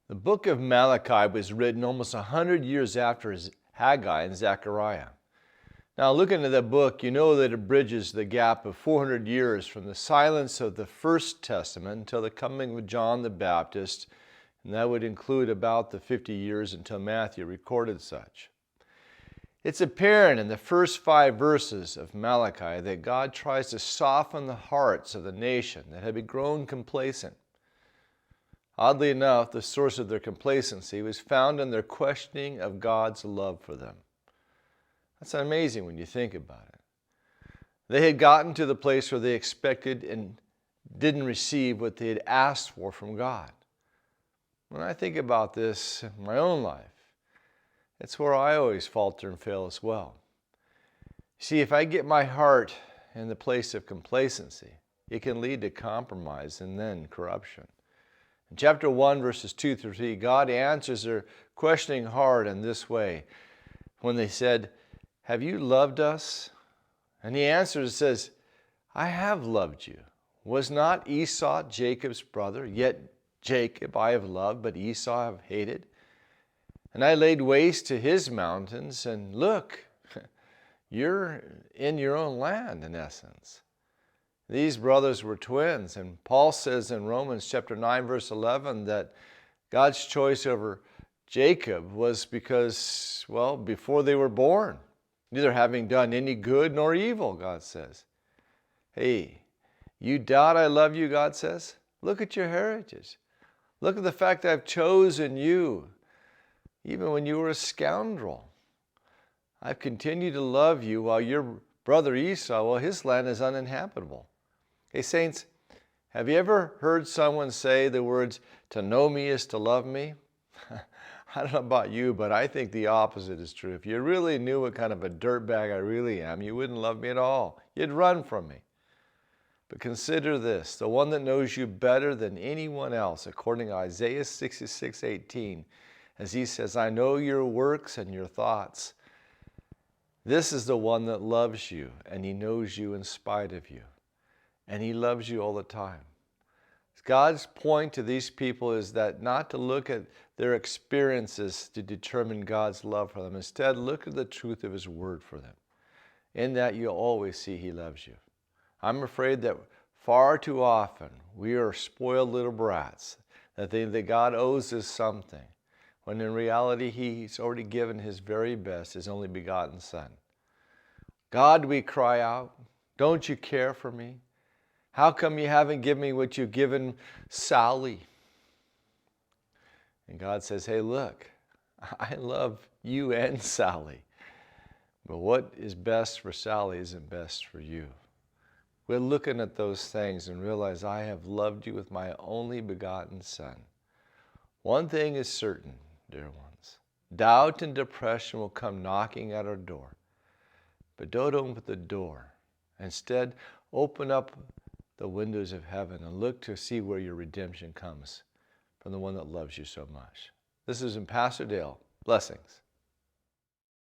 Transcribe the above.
The book of Malachi was written almost 100 years after Haggai and Zechariah. Now, looking at that book, you know that it bridges the gap of 400 years from the silence of the First Testament until the coming of John the Baptist, and that would include about the 50 years until Matthew recorded such. It's apparent in the first 5 verses of Malachi that God tries to soften the hearts of the nation that had grown complacent. Oddly enough, the source of their complacency was found in their questioning of God's love for them. That's amazing when you think about it. They had gotten to the place where they expected and didn't receive what they had asked for from God. When I think about this in my own life, it's where I always falter and fail as well. See, if I get my heart in the place of complacency, it can lead to compromise and then corruption. In chapter 1, verses 2 through 3, God answers their questioning heart in this way. When they said, "Have you loved us?" And he answers and says, "I have loved you. Was not Esau Jacob's brother? Yet Jacob I have loved, but Esau I have hated. And I laid waste to his mountains, and look, you're in your own land, in essence." These brothers were twins, and Paul says in Romans chapter 9, verse 11, that God's choice over Jacob was because, well, before they were born, neither having done any good nor evil, God says. Hey, you doubt I love you, God says? Look at your heritage. Look at the fact that I've chosen you, even when you were a scoundrel. I've continued to love you while your brother Esau, well, his land is uninhabitable. Hey, saints, have you ever heard someone say the words, "To know me is to love me"? I don't know about you, but I think the opposite is true. If you really knew what kind of a dirtbag I really am, you wouldn't love me at all. You'd run from me. But consider this, the one that knows you better than anyone else, according to Isaiah 66:18, as he says, "I know your works and your thoughts." This is the one that loves you, and he knows you in spite of you. And he loves you all the time. God's point to these people is that not to look at their experiences to determine God's love for them. Instead, look at the truth of his word for them. In that, you'll always see he loves you. I'm afraid that far too often we are spoiled little brats that think that God owes us something, when in reality he's already given his very best, his only begotten Son. God, we cry out, don't you care for me? How come you haven't given me what you've given Sally? And God says, hey, look, I love you and Sally. But what is best for Sally isn't best for you. We're looking at those things and realize I have loved you with my only begotten Son. One thing is certain, dear ones. Doubt and depression will come knocking at our door. But don't open the door. Instead, open up the windows of heaven and look to see where your redemption comes from the one that loves you so much. This is Pastor Dale. Blessings.